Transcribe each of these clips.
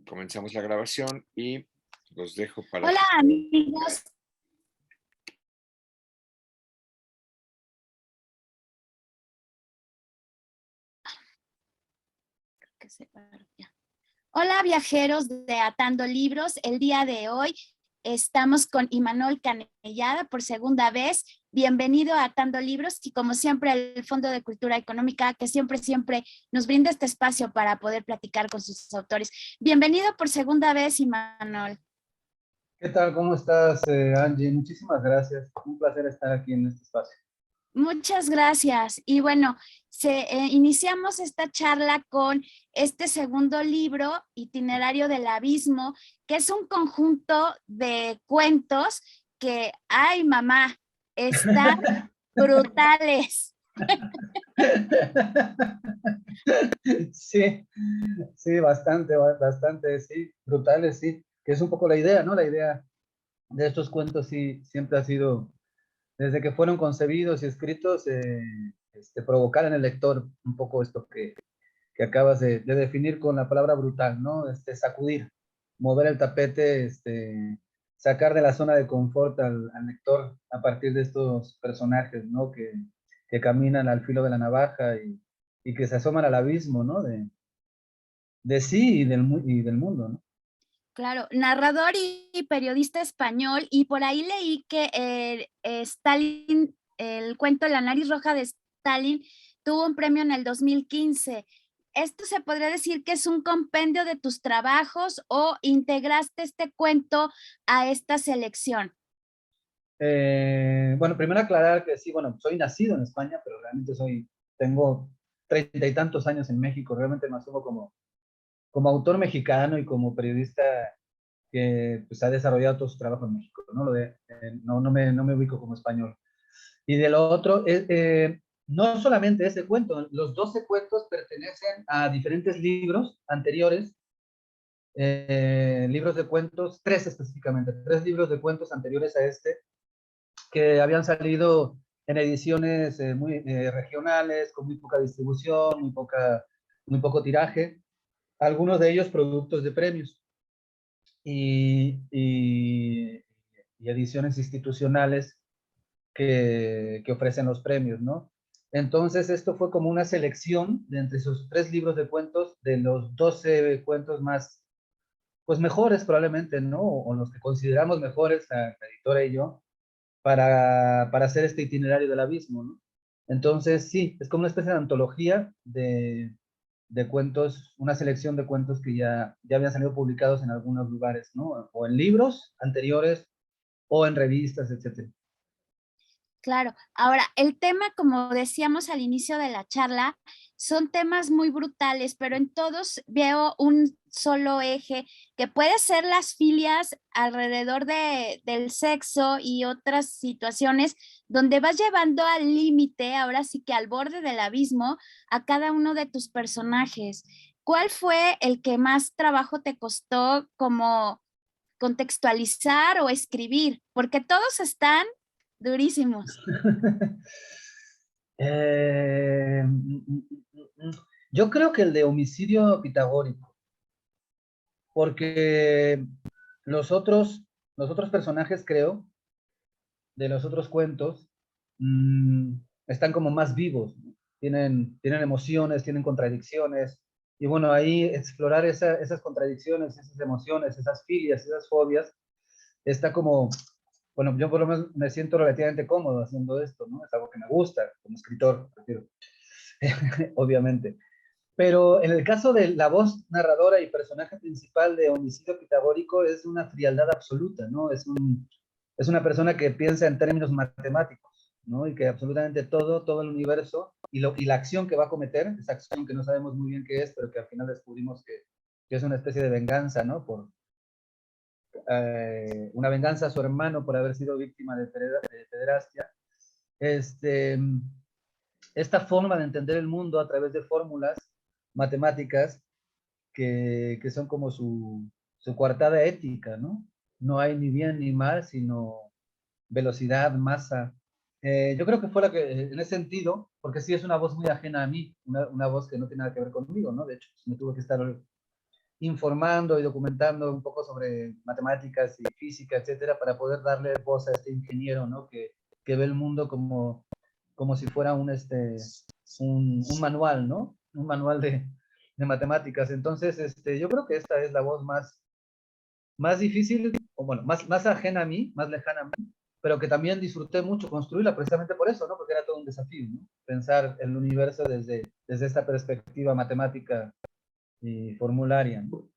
Comenzamos la grabación y los dejo para Hola amigos. Hola viajeros de Atando Libros. El día de hoy estamos con Imanol Canellada por segunda vez. Bienvenido a Atando Libros y como siempre el Fondo de Cultura Económica que siempre nos brinda este espacio para poder platicar con sus autores. Bienvenido por segunda vez, Imanol. ¿Qué tal? ¿Cómo estás, Angie? Muchísimas gracias. Un placer estar aquí en este espacio. Muchas gracias. Y bueno, iniciamos esta charla con este segundo libro, Itinerario del Abismo, que es un conjunto de cuentos que, ay mamá, están brutales. Sí, sí, bastante, sí, brutales, sí, que es un poco la idea, ¿no? La idea de estos cuentos, sí, siempre ha sido, desde que fueron concebidos y escritos, provocar en el lector un poco esto que acabas de definir con la palabra brutal, ¿no? Sacudir, mover el tapete, sacar de la zona de confort al lector a partir de estos personajes, ¿no? Que caminan al filo de la navaja y que se asoman al abismo, ¿no? De sí y del mundo, ¿no? Claro, narrador y periodista español, y por ahí leí que Stalin, el cuento La nariz roja de Stalin, tuvo un premio en el 2015. ¿Esto se podría decir que es un compendio de tus trabajos o integraste este cuento a esta selección? Bueno, primero aclarar que sí, bueno, soy nacido en España, pero realmente tengo 30 y tantos años en México, realmente me asumo como autor mexicano y como periodista que pues, ha desarrollado todo su trabajo en México, ¿no? No me ubico como español. Y de lo otro, no solamente ese cuento, los 12 cuentos pertenecen a diferentes libros anteriores, libros de cuentos, tres específicamente, tres libros de cuentos anteriores a que habían salido en ediciones muy regionales, con muy poca distribución, muy poco tiraje, algunos de ellos productos de premios y ediciones institucionales que ofrecen los premios, ¿no? Entonces, esto fue como una selección de entre esos tres libros de cuentos, de los 12 cuentos más, pues mejores probablemente, ¿no? O los que consideramos mejores, la editora y yo, para hacer este itinerario del abismo, ¿no? Entonces, sí, es como una especie de antología de cuentos, una selección de cuentos que ya habían salido publicados en algunos lugares, ¿no? O en libros anteriores o en revistas, etcétera. Claro. Ahora, el tema, como decíamos al inicio de la charla, son temas muy brutales, pero en todos veo un solo eje, que puede ser las filias alrededor del sexo y otras situaciones donde vas llevando al límite, ahora sí que al borde del abismo, a cada uno de tus personajes. ¿Cuál fue el que más trabajo te costó como contextualizar o escribir? Porque todos están durísimos. Eh, mm, mm, mm, yo creo que el de homicidio pitagórico, porque los otros, los otros personajes, creo, de los otros cuentos, mmm, están como más vivos, ¿no? Tienen emociones, tienen contradicciones, y bueno, ahí explorar esas contradicciones, esas emociones, esas filias, esas fobias, está como, bueno, yo por lo menos me siento relativamente cómodo haciendo esto, ¿no? Es algo que me gusta, como escritor, prefiero, obviamente. Pero en el caso de la voz narradora y personaje principal de Homicidio Pitagórico es una frialdad absoluta, ¿no? Es una persona que piensa en términos matemáticos, ¿no? Y que absolutamente todo el universo y la acción que va a cometer, esa acción que no sabemos muy bien qué es, pero que al final descubrimos que es una especie de venganza, ¿no? Por una venganza a su hermano por haber sido víctima de pederastia. Este, esta forma de entender el mundo a través de fórmulas matemáticas que son como su coartada ética, ¿no? No hay ni bien ni mal, sino velocidad, masa. Yo creo que fue la que, en ese sentido, porque sí es una voz muy ajena a mí, una voz que no tiene nada que ver conmigo, ¿no? De hecho, me tuve que estar informando y documentando un poco sobre matemáticas y física, etcétera, para poder darle voz a este ingeniero, ¿no? Que ve el mundo como si fuera un manual, ¿no? Un manual de matemáticas. Entonces, yo creo que esta es la voz más difícil, o bueno, más ajena a mí, más lejana a mí, pero que también disfruté mucho construirla precisamente por eso, ¿no? Porque era todo un desafío, ¿no? Pensar el universo desde esta perspectiva matemática y formularia, ¿no?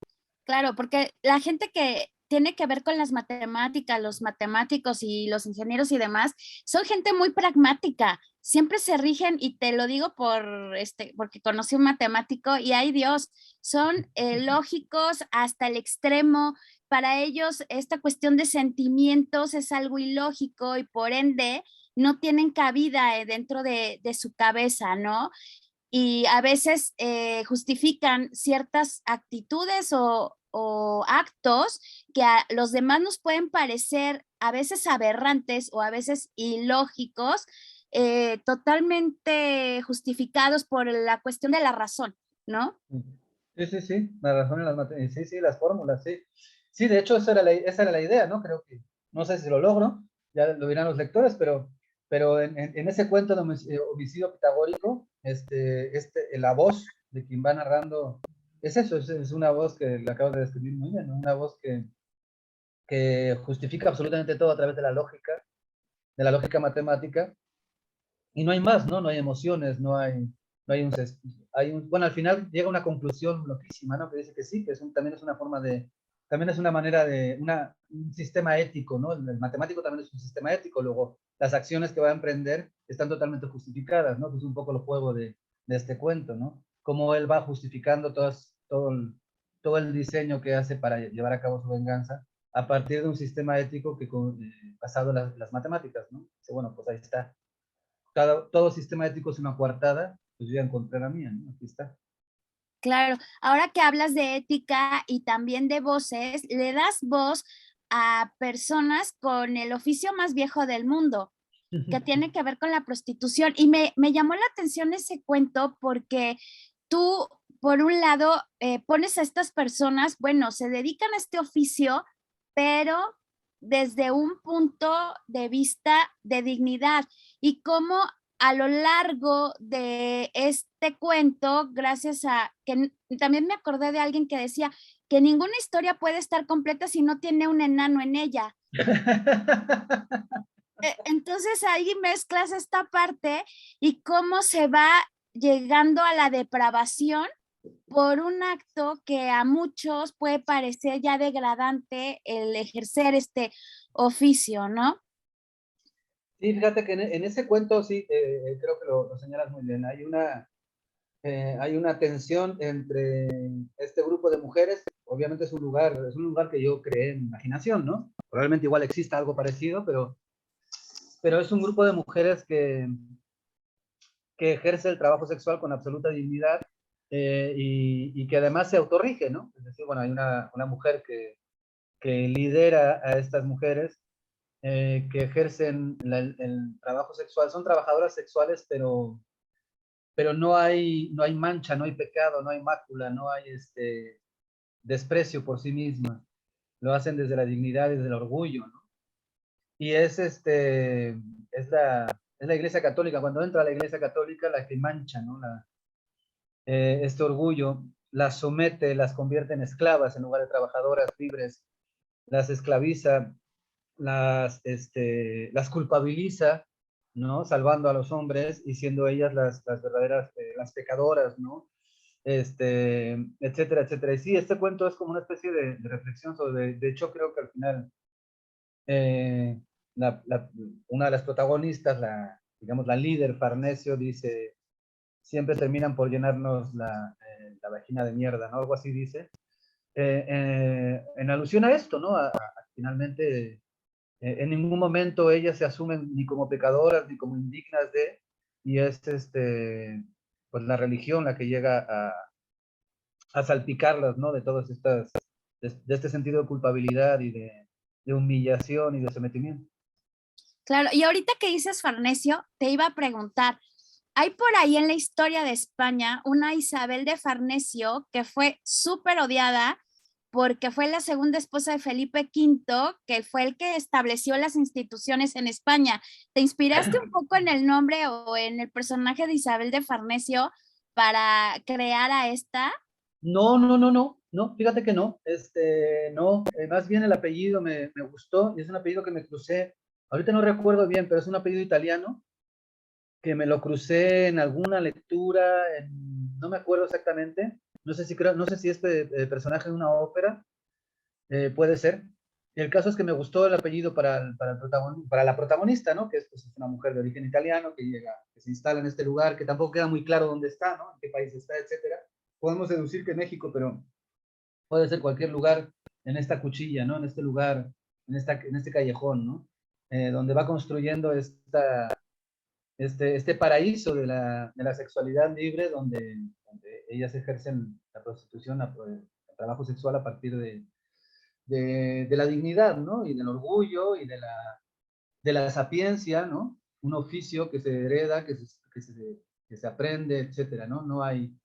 Claro, porque la gente que tiene que ver con las matemáticas, los matemáticos y los ingenieros y demás, son gente muy pragmática. Siempre se rigen, y te lo digo porque conocí un matemático y ay Dios, son lógicos hasta el extremo. Para ellos, esta cuestión de sentimientos es algo ilógico y por ende no tienen cabida dentro de su cabeza, ¿no? Y a veces justifican ciertas actitudes o actos que a los demás nos pueden parecer a veces aberrantes o a veces ilógicos, totalmente justificados por la cuestión de la razón, ¿no? Sí, la razón en las matemáticas, sí, las fórmulas, sí. Sí, de hecho, esa era la idea, ¿no? Creo que, no sé si lo logro, ya lo dirán los lectores, pero en ese cuento de homicidio pitagórico, la voz de quien va narrando, es eso, es una voz que la acabo de describir muy bien, ¿no? Una voz que justifica absolutamente todo a través de la lógica matemática, y no hay más, ¿no? No hay emociones, bueno, al final llega una conclusión loquísima, ¿no? Que dice que sí, que también es una forma también es una manera un sistema ético, ¿no? El matemático también es un sistema ético, luego las acciones que va a emprender están totalmente justificadas, ¿no? Que es un poco el juego de este cuento, ¿no? Cómo él va justificando todo el diseño que hace para llevar a cabo su venganza a partir de un sistema ético basado en las matemáticas, ¿no? Dice, bueno, pues ahí está. Todo sistema ético es una coartada, pues yo ya encontré la mía, ¿no? Aquí está. Claro, ahora que hablas de ética y también de voces, le das voz a personas con el oficio más viejo del mundo, que tiene que ver con la prostitución. Y me llamó la atención ese cuento porque tú, por un lado, pones a estas personas, bueno, se dedican a este oficio, pero desde un punto de vista de dignidad y cómo a lo largo de este cuento, gracias a que también me acordé de alguien que decía que ninguna historia puede estar completa si no tiene un enano en ella. Entonces ahí mezclas esta parte y cómo se va llegando a la depravación por un acto que a muchos puede parecer ya degradante el ejercer este oficio, ¿no? Sí, fíjate que en ese cuento sí, creo que lo señalas muy bien. Hay una tensión entre este grupo de mujeres. Obviamente es un lugar que yo creé en imaginación, ¿no? Probablemente igual exista algo parecido, pero es un grupo de mujeres que ejerce el trabajo sexual con absoluta dignidad, y que además se autorrige, ¿no? Es decir, bueno, hay una mujer que lidera a estas mujeres, que ejercen el trabajo sexual. Son trabajadoras sexuales, pero no hay mancha, no hay pecado, no hay mácula, no hay desprecio por sí misma. Lo hacen desde la dignidad, desde el orgullo, ¿no? Y es la Iglesia Católica, cuando entra a la Iglesia Católica, la que mancha, ¿no? Este orgullo, las somete, las convierte en esclavas en lugar de trabajadoras libres, las esclaviza, las culpabiliza, ¿no? Salvando a los hombres y siendo ellas las verdaderas, las pecadoras, ¿no? Etcétera, etcétera. Y sí, este cuento es como una especie de reflexión de hecho, creo que al final, eh, una de las protagonistas, digamos, la líder, Farnesio, dice, siempre terminan por llenarnos la vagina de mierda, ¿no? Algo así dice. En alusión a esto, ¿no? Finalmente, en ningún momento ellas se asumen ni como pecadoras ni como indignas y es pues la religión la que llega a salpicarlas, ¿no? De todas de este sentido de culpabilidad y de humillación y de sometimiento. Claro, y ahorita que dices Farnesio, te iba a preguntar, hay por ahí en la historia de España una Isabel de Farnesio que fue súper odiada porque fue la segunda esposa de Felipe V, que fue el que estableció las instituciones en España. ¿Te inspiraste un poco en el nombre o en el personaje de Isabel de Farnesio para crear a esta? No, fíjate que no, no, más bien el apellido me gustó y es un apellido que me crucé, ahorita no recuerdo bien, pero es un apellido italiano que me lo crucé en alguna lectura, no me acuerdo exactamente, no sé si este personaje de una ópera, puede ser. El caso es que me gustó el apellido para la protagonista, ¿no? Que es, pues, es una mujer de origen italiano que llega, que se instala en este lugar, que tampoco queda muy claro dónde está, ¿no? En qué país está, etcétera. Podemos deducir que México, pero puede ser cualquier lugar en esta cuchilla, ¿no? En este lugar, en este callejón, ¿no? Donde va construyendo este paraíso de la sexualidad libre, donde ellas ejercen la prostitución, el trabajo sexual a partir de la dignidad, ¿no? Y del orgullo y de la sapiencia, ¿no? Un oficio que se hereda, que se aprende, etcétera, ¿no? No hay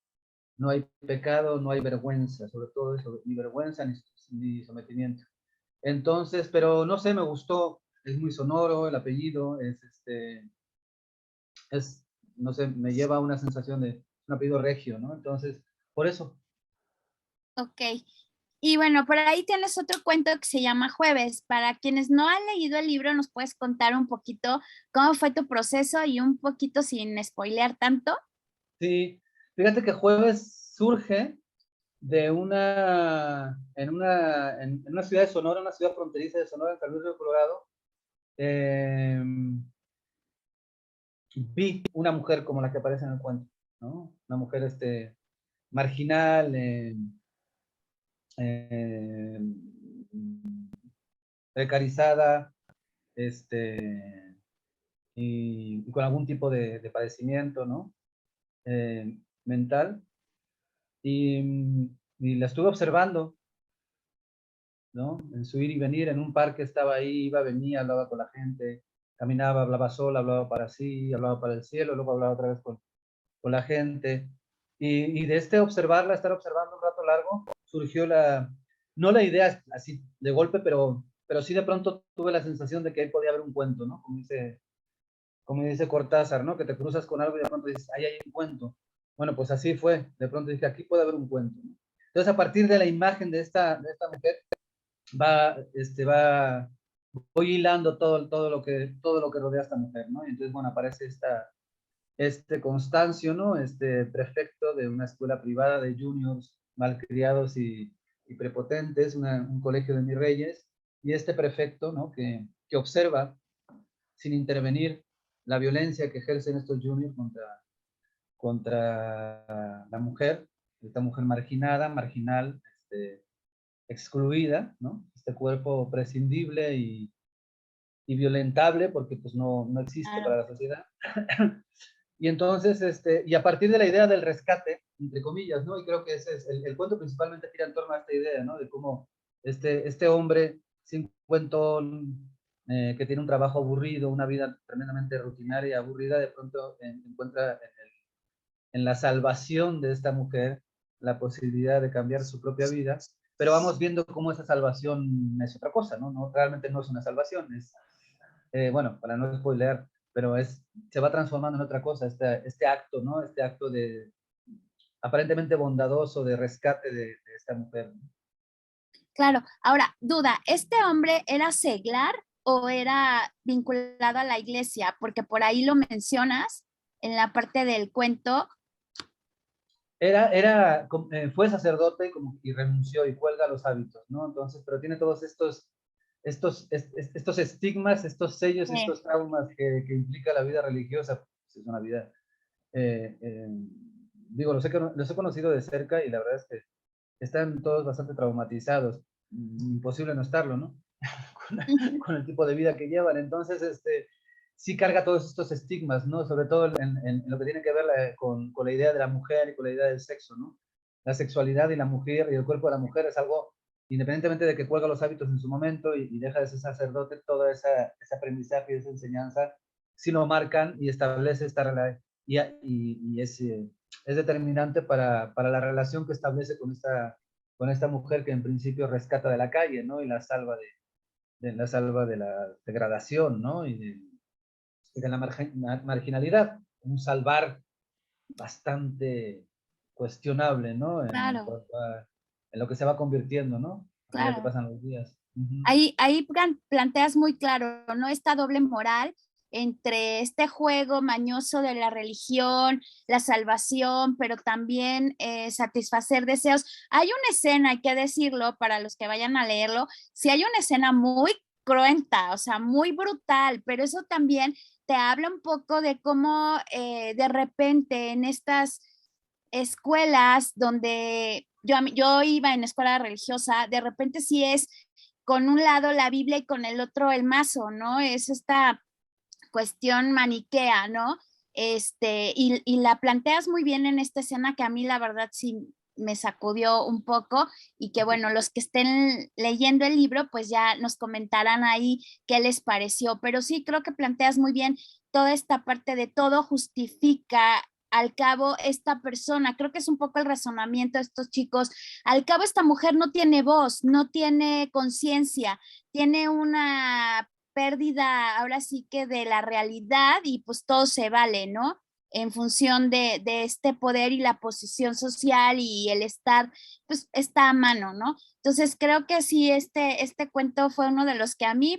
pecado, no hay vergüenza, sobre todo eso, ni vergüenza ni sometimiento. Entonces, pero no sé, me gustó, es muy sonoro el apellido, es, no sé, me lleva a una sensación de un apellido regio, ¿no? Entonces, por eso. Ok. Y bueno, por ahí tienes otro cuento que se llama Jueves. Para quienes no han leído el libro, ¿nos puedes contar un poquito cómo fue tu proceso y un poquito sin spoilear tanto? Sí, fíjate que Jueves surge en una ciudad de Sonora, una ciudad fronteriza de Sonora, en San Luis Río Colorado. eh, Vi una mujer como la que aparece en el cuento, ¿no? Una mujer marginal, eh, precarizada, este, y con algún tipo de padecimiento, ¿no? Mental. Y, y la estuve observando, ¿no? En su ir y venir, en un parque estaba ahí, iba, venía, hablaba con la gente, caminaba, hablaba sola, hablaba para sí, hablaba para el cielo, luego hablaba otra vez con la gente. Y de observarla, estar observando un rato largo, surgió no la idea así de golpe, pero sí de pronto tuve la sensación de que ahí podía haber un cuento, ¿no? Como dice Cortázar, ¿no? Que te cruzas con algo y de pronto dices, ahí hay un cuento. Bueno, pues así fue. De pronto dije, aquí puede haber un cuento, ¿no? Entonces, a partir de la imagen de esta mujer, va, voy hilando todo lo que rodea a esta mujer, ¿no? Y entonces, bueno, aparece Constancio, ¿no? Este prefecto de una escuela privada de juniors malcriados y prepotentes, un colegio de mis reyes, y este prefecto, ¿no? Que observa sin intervenir la violencia que ejercen estos juniors contra la mujer, esta mujer marginal, excluida, ¿no? Este cuerpo prescindible y violentable porque pues no existe Claro. para la sociedad. Y entonces, y a partir de la idea del rescate, entre comillas, ¿no? Y creo que ese es el cuento principalmente gira en torno a esta idea, ¿no? De cómo este hombre cincuentón, que tiene un trabajo aburrido, una vida tremendamente rutinaria, aburrida, de pronto encuentra en la salvación de esta mujer la posibilidad de cambiar su propia vida, pero vamos viendo cómo esa salvación es otra cosa, ¿no? Realmente no es una salvación, bueno, para no spoilear, pero se va transformando en otra cosa, este acto, ¿no? Este acto de aparentemente bondadoso de rescate de esta mujer. Claro. Ahora, duda, ¿este hombre era seglar o era vinculado a la iglesia? Porque por ahí lo mencionas en la parte del cuento. Fue sacerdote y renunció y cuelga los hábitos, ¿no? Entonces, pero tiene todos estos estigmas, estos sellos, estos traumas que implica la vida religiosa. Pues es una vida, digo, los he conocido de cerca y la verdad es que están todos bastante traumatizados. Imposible no estarlo, ¿no? con el tipo de vida que llevan. Entonces, sí carga todos estos estigmas, ¿no? Sobre todo en lo que tiene que ver con la idea de la mujer y con la idea del sexo, ¿no? La sexualidad y la mujer y el cuerpo de la mujer es algo, independientemente de que cuelga los hábitos en su momento y deja de ser sacerdote, todo ese aprendizaje y esa enseñanza, sí lo marcan y establece y es determinante para la relación que establece con esta mujer que en principio rescata de la calle, ¿no? Y la salva la salva de la degradación, ¿no? Y de la marginalidad. Un salvar bastante cuestionable, ¿no? Claro, En lo que se va convirtiendo, ¿no? A medida que claro. pasan los días. Ujú. Ahí planteas muy claro, ¿no? Esta doble moral entre este juego mañoso de la religión, la salvación, pero también satisfacer deseos. Hay una escena, hay que decirlo para los que vayan a leerlo, sí hay una escena muy cruenta, o sea, muy brutal, pero eso también te habla un poco de cómo de repente en estas escuelas donde yo iba en escuela religiosa, de repente sí es con un lado la Biblia y con el otro el mazo, ¿no? Es esta cuestión maniquea, ¿no? Y la planteas muy bien en esta escena que a mí la verdad sí me sacudió un poco y que bueno, los que estén leyendo el libro pues ya nos comentarán ahí qué les pareció, pero sí creo que planteas muy bien toda esta parte de todo justifica al cabo esta persona, creo que es un poco el razonamiento de estos chicos, al cabo esta mujer no tiene voz, no tiene conciencia, tiene una pérdida ahora sí que de la realidad y pues todo se vale, ¿no? En función de este poder y la posición social y el estar, pues está a mano, ¿no? Entonces creo que sí, este cuento fue uno de los que a mí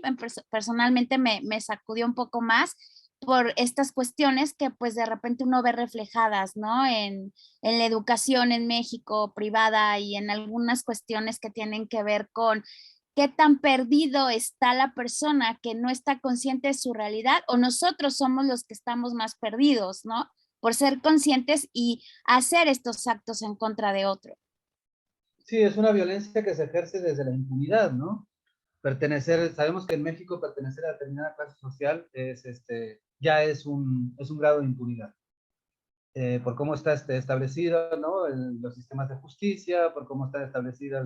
personalmente me sacudió un poco más por estas cuestiones que pues de repente uno ve reflejadas, ¿no? En la educación en México privada y en algunas cuestiones que tienen que ver con qué tan perdido está la persona que no está consciente de su realidad o nosotros somos los que estamos más perdidos, ¿no? Por ser conscientes y hacer estos actos en contra de otro. Sí, es una violencia que se ejerce desde la impunidad, ¿no? Sabemos que en México pertenecer a determinada clase social ya es un grado de impunidad. Por cómo está establecido, ¿no? Los sistemas de justicia, por cómo está establecida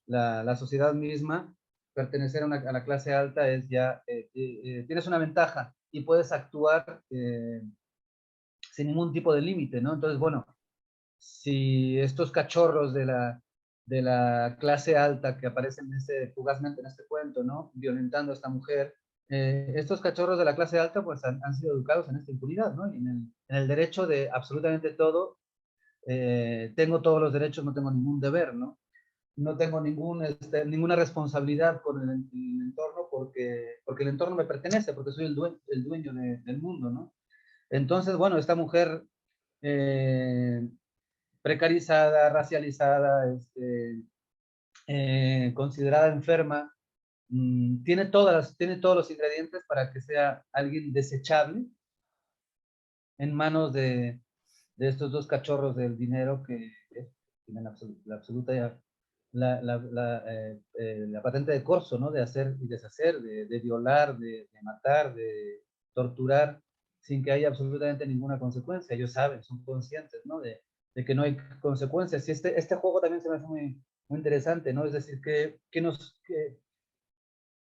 la sociedad misma, pertenecer a la clase alta es ya, tienes una ventaja y puedes actuar sin ningún tipo de límite, ¿no? Entonces, bueno, si estos cachorros de la clase alta que aparecen fugazmente en este cuento, ¿no? Violentando a esta mujer, estos cachorros de la clase alta pues han sido educados en esta impunidad, ¿no? Y en el derecho de absolutamente todo, tengo todos los derechos, no tengo ningún deber, ¿no? No tengo ninguna responsabilidad con el entorno porque el entorno me pertenece, porque soy el dueño del mundo, ¿no? Entonces, bueno, esta mujer precarizada, racializada, considerada enferma, tiene todos los ingredientes para que sea alguien desechable en manos de estos dos cachorros del dinero que tienen la absoluta la patente de corso, ¿no? De hacer y deshacer, de violar, de matar, de torturar, sin que haya absolutamente ninguna consecuencia. Ellos saben, son conscientes, ¿no? De que no hay consecuencias. Y este juego también se me hace muy interesante, ¿no? Es decir,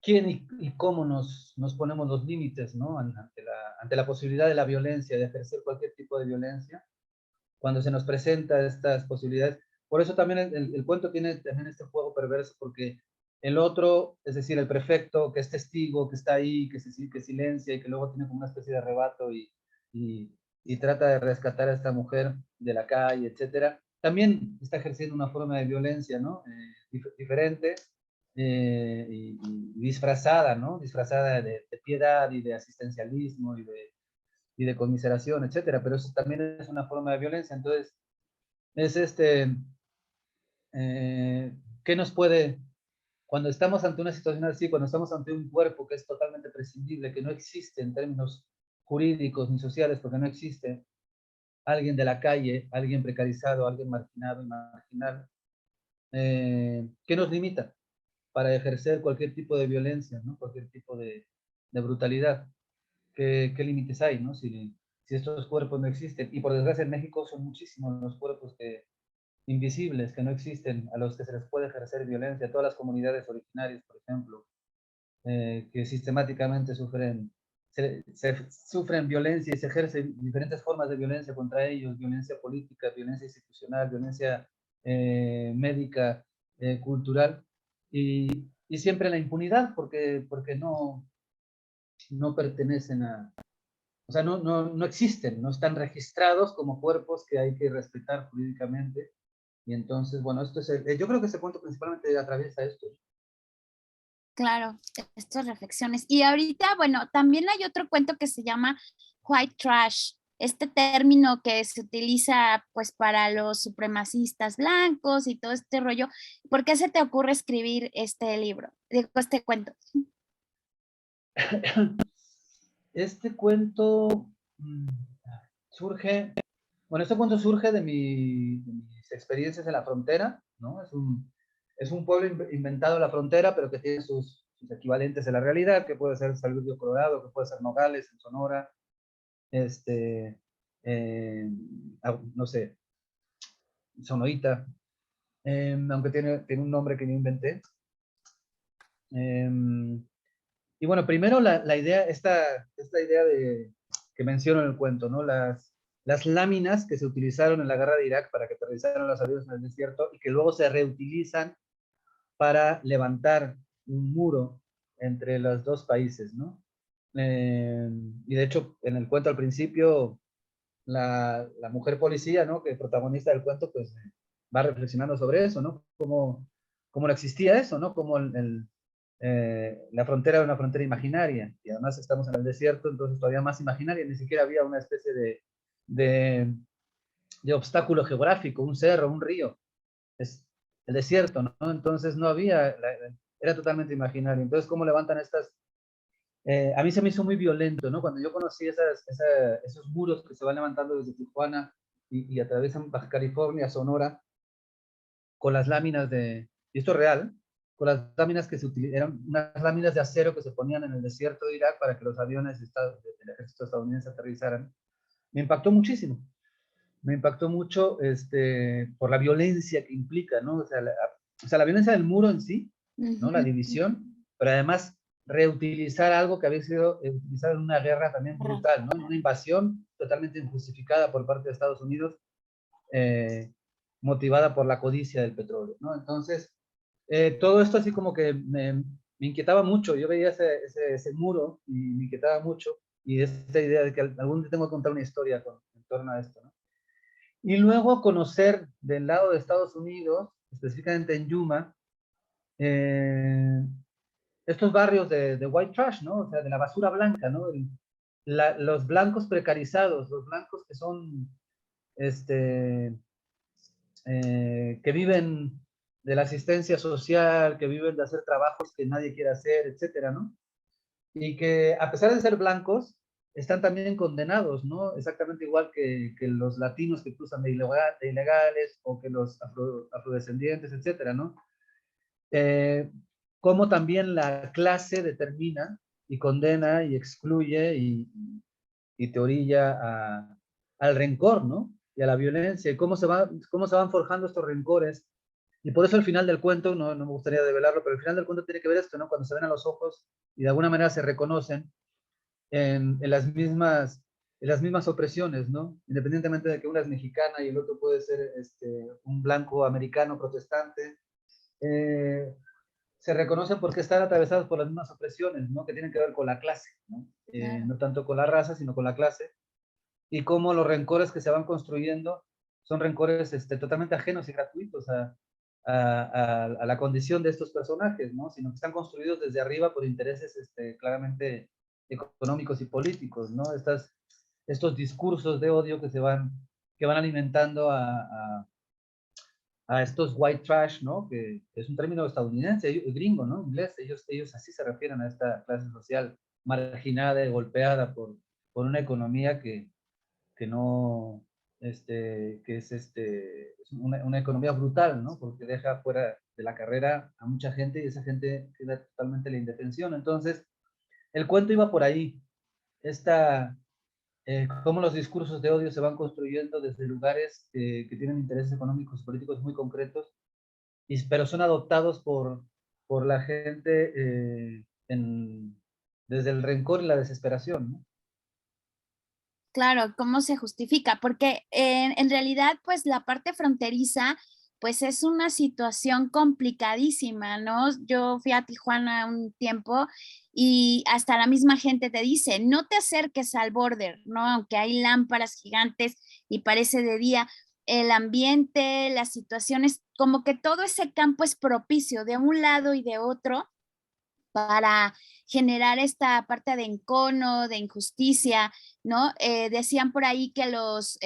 quién y cómo nos ponemos los límites, ¿no? Ante la posibilidad de la violencia, de ejercer cualquier tipo de violencia cuando se nos presenta estas posibilidades. Por eso también el cuento tiene también este juego perverso, porque el otro, es decir, el prefecto, que es testigo, que está ahí, que silencia y que luego tiene como una especie de arrebato y, y trata de rescatar a esta mujer de la calle, etcétera, también está ejerciendo una forma de violencia, ¿no? Diferente y disfrazada, ¿no? Disfrazada de piedad y de asistencialismo y de conmiseración, etcétera, pero eso también es una forma de violencia. Entonces, es ¿qué nos puede, cuando estamos ante una situación así, cuando estamos ante un cuerpo que es totalmente prescindible, que no existe en términos jurídicos ni sociales, porque no existe alguien de la calle, alguien precarizado, alguien marginado y marginal, ¿qué nos limita para ejercer cualquier tipo de violencia, ¿no? Cualquier tipo de brutalidad? ¿Qué límites hay, ¿no? Si estos cuerpos no existen. Y por desgracia en México son muchísimos los cuerpos invisibles que no existen, a los que se les puede ejercer violencia. Todas las comunidades originarias, por ejemplo, que sistemáticamente sufren se sufren violencia y se ejercen diferentes formas de violencia contra ellos, violencia política, violencia institucional, violencia médica, cultural, y siempre la impunidad, porque no pertenecen a, o sea, no existen, no están registrados como cuerpos que hay que respetar jurídicamente. Y entonces, bueno, esto es yo creo que ese punto principalmente atraviesa esto. Claro, estas reflexiones. Y ahorita, bueno, también hay otro cuento que se llama white trash, este término que se utiliza pues para los supremacistas blancos y todo este rollo. ¿Por qué se te ocurre escribir este libro, digo, este cuento? Este cuento surge, bueno, este cuento surge de mis experiencias en la frontera, ¿no? Es un pueblo inventado en la frontera, pero que tiene sus equivalentes en la realidad, que puede ser San Luis Río Colorado, que puede ser Nogales, en Sonora, no sé, Sonoita, aunque tiene un nombre que yo inventé. Y bueno, primero la idea, esta idea que menciono en el cuento, ¿no? Las láminas que se utilizaron en la guerra de Irak para que aterrizaran los aviones en el desierto y que luego se reutilizan para levantar un muro entre los dos países, ¿no? Y de hecho, en el cuento al principio, la mujer policía, ¿no? Que protagonista del cuento, pues va reflexionando sobre eso, ¿no? Cómo no existía eso, ¿no? Como la frontera era una frontera imaginaria, y además estamos en el desierto, entonces todavía más imaginaria, ni siquiera había una especie de, de obstáculo geográfico, un cerro, un río, es el desierto, ¿no? Entonces no había, era totalmente imaginario. Entonces, ¿cómo levantan estas? A mí se me hizo muy violento, ¿no? Cuando yo conocí esos muros que se van levantando desde Tijuana y atraviesan Baja California, Sonora, con las láminas y esto es real, con las láminas que se utilizaron, unas láminas de acero que se ponían en el desierto de Irak para que los aviones del ejército estadounidense aterrizaran, me impactó muchísimo. Me impactó mucho por la violencia que implica, ¿no? O sea, la violencia del muro en sí, ¿no? La división, pero además reutilizar algo que había sido utilizado en una guerra también brutal, ¿no? En una invasión totalmente injustificada por parte de Estados Unidos, motivada por la codicia del petróleo, ¿no? Entonces, todo esto así como que me inquietaba mucho. Yo veía ese muro y me inquietaba mucho, y esta idea de que algún día tengo que contar una historia en torno a esto, ¿no? Y luego conocer del lado de Estados Unidos, específicamente en Yuma, eh, estos barrios de white trash, ¿no? O sea, de la basura blanca, ¿no? Los blancos precarizados, los blancos que son, que viven de la asistencia social, que viven de hacer trabajos que nadie quiere hacer, etcétera, ¿no? Y que a pesar de ser blancos, están también condenados, ¿no? Exactamente igual que los latinos que cruzan de ilegales, o que los afrodescendientes, etcétera, ¿no? Cómo también la clase determina y condena y excluye y te orilla al rencor, ¿no? Y a la violencia, y cómo se van forjando estos rencores. Y por eso el final del cuento, no me gustaría develarlo, pero el final del cuento tiene que ver esto, ¿no? Cuando se ven a los ojos y de alguna manera se reconocen en las mismas opresiones, ¿no? Independientemente de que una es mexicana y el otro puede ser un blanco americano protestante, se reconocen porque están atravesados por las mismas opresiones, ¿no? Que tienen que ver con la clase, ¿no? Claro. No tanto con la raza, sino con la clase, y cómo los rencores que se van construyendo son rencores totalmente ajenos y gratuitos a la condición de estos personajes, ¿no? Sino que están construidos desde arriba por intereses claramente económicos y políticos, ¿no? Estos discursos de odio que van alimentando a estos white trash, ¿no? Que es un término estadounidense, gringo, ¿no? Inglés. Ellos así se refieren a esta clase social marginada y golpeada por una economía que no, que es una economía brutal, ¿no? Porque deja fuera de la carrera a mucha gente, y esa gente queda totalmente en la indefensión. Entonces, el cuento iba por ahí, cómo los discursos de odio se van construyendo desde lugares que tienen intereses económicos y políticos muy concretos, pero son adoptados por la gente desde el rencor y la desesperación, ¿no? Claro, ¿cómo se justifica? Porque en realidad, pues la parte fronteriza, pues es una situación complicadísima, ¿no? Yo fui a Tijuana un tiempo y hasta la misma gente te dice, no te acerques al border, ¿no? Aunque hay lámparas gigantes y parece de día, el ambiente, las situaciones, como que todo ese campo es propicio de un lado y de otro para generar esta parte de encono, de injusticia, ¿no? Decían por ahí que los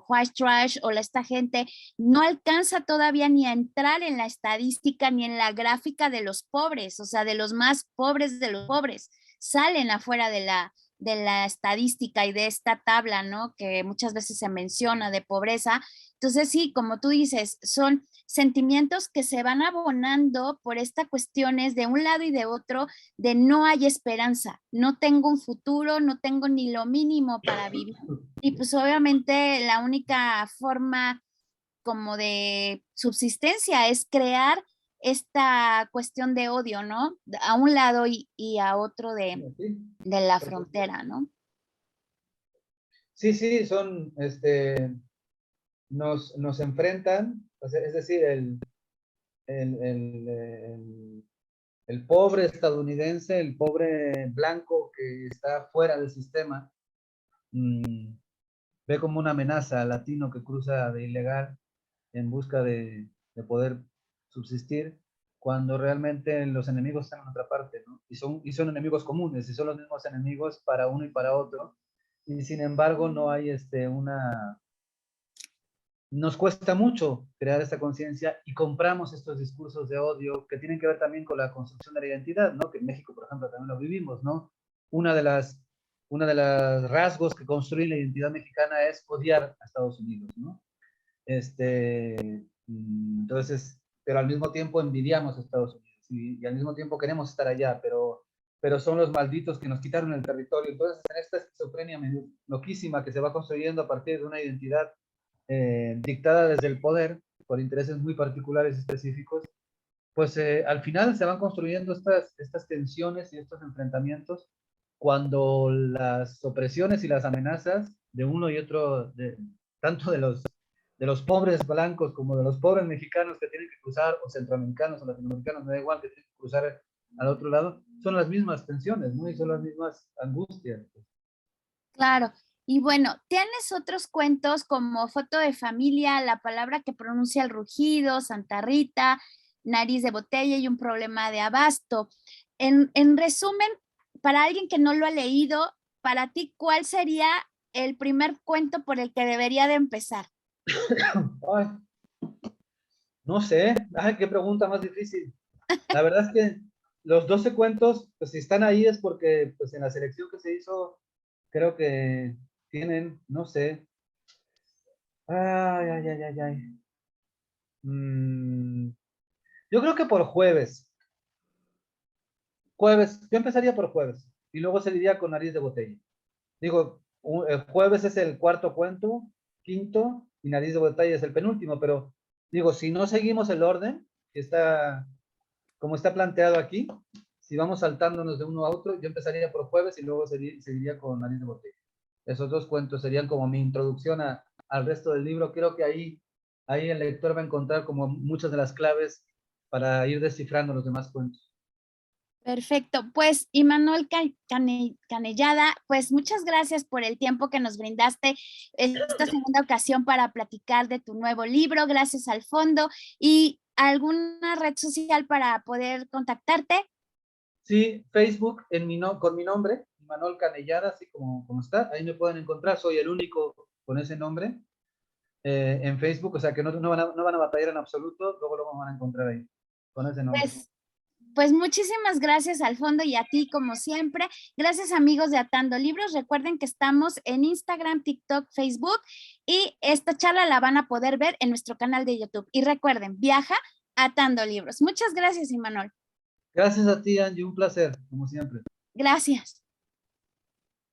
white trash o esta gente no alcanza todavía ni a entrar en la estadística ni en la gráfica de los pobres, o sea, de los más pobres de los pobres, salen afuera de la estadística y de esta tabla, ¿no? Que muchas veces se menciona de pobreza. Entonces, sí, como tú dices, son sentimientos que se van abonando por estas cuestiones de un lado y de otro, de no hay esperanza, no tengo un futuro, no tengo ni lo mínimo para vivir. Y pues obviamente la única forma como de subsistencia es crear esta cuestión de odio, ¿no? A un lado y a otro Sí, de la por supuesto. frontera, ¿no? Sí, sí, son, nos enfrentan, o sea, es decir, el, el, el, el pobre estadounidense, el pobre blanco que está fuera del sistema, mmm, ve como una amenaza al latino que cruza de ilegal en busca de poder subsistir, cuando realmente los enemigos están en otra parte, ¿no? Y son enemigos comunes, y son los mismos enemigos para uno y para otro, y sin embargo no hay nos cuesta mucho crear esta conciencia y compramos estos discursos de odio que tienen que ver también con la construcción de la identidad, ¿no? Que en México, por ejemplo, también lo vivimos, ¿no? Una de las, una de los rasgos que construye la identidad mexicana es odiar a Estados Unidos, ¿no? Entonces, pero al mismo tiempo envidiamos a Estados Unidos y al mismo tiempo queremos estar allá, pero son los malditos que nos quitaron el territorio. Entonces, en esta esquizofrenia loquísima que se va construyendo a partir de una identidad dictada desde el poder por intereses muy particulares y específicos, pues al final se van construyendo estas tensiones y estos enfrentamientos cuando las opresiones y las amenazas de uno y otro, tanto de los pobres blancos como de los pobres mexicanos que tienen que cruzar, o centroamericanos o latinoamericanos, me da igual, que tienen que cruzar al otro lado, son las mismas tensiones, ¿no? Y son las mismas angustias. Claro. Y bueno, ¿tienes otros cuentos como Foto de familia, La palabra que pronuncia el rugido, Santa Rita, Nariz de botella y un problema de abasto? En resumen, para alguien que no lo ha leído, para ti, ¿cuál sería el primer cuento por el que debería de empezar? Ay, no sé, ay, qué pregunta más difícil. La verdad es que los 12 cuentos, pues si están ahí es porque pues en la selección que se hizo, creo que tienen, no sé. Ay, ay, ay, ay, ay. Mm, yo creo que por jueves. Jueves, yo empezaría por jueves y luego seguiría con Nariz de botella. Digo, el jueves es el cuarto cuento, quinto, y Nariz de botella es el penúltimo, pero digo, si no seguimos el orden, que está como está planteado aquí, si vamos saltándonos de uno a otro, yo empezaría por jueves y luego seguiría con Nariz de botella. Esos dos cuentos serían como mi introducción al resto del libro. Creo que ahí el lector va a encontrar como muchas de las claves para ir descifrando los demás cuentos. Perfecto, pues Imanol Canellada, pues muchas gracias por el tiempo que nos brindaste esta segunda ocasión para platicar de tu nuevo libro, gracias al fondo y alguna red social para poder contactarte. Sí, Facebook con mi nombre, Imanol Canellada, así como está, ahí me pueden encontrar, soy el único con ese nombre en Facebook, o sea que no van a batallar en absoluto, luego me van a encontrar ahí, con ese nombre. Pues muchísimas gracias al fondo y a ti como siempre. Gracias amigos de Atando Libros. Recuerden que estamos en Instagram, TikTok, Facebook y esta charla la van a poder ver en nuestro canal de YouTube. Y recuerden, viaja Atando Libros. Muchas gracias, Imanol. Gracias a ti, Angie, un placer, como siempre. Gracias.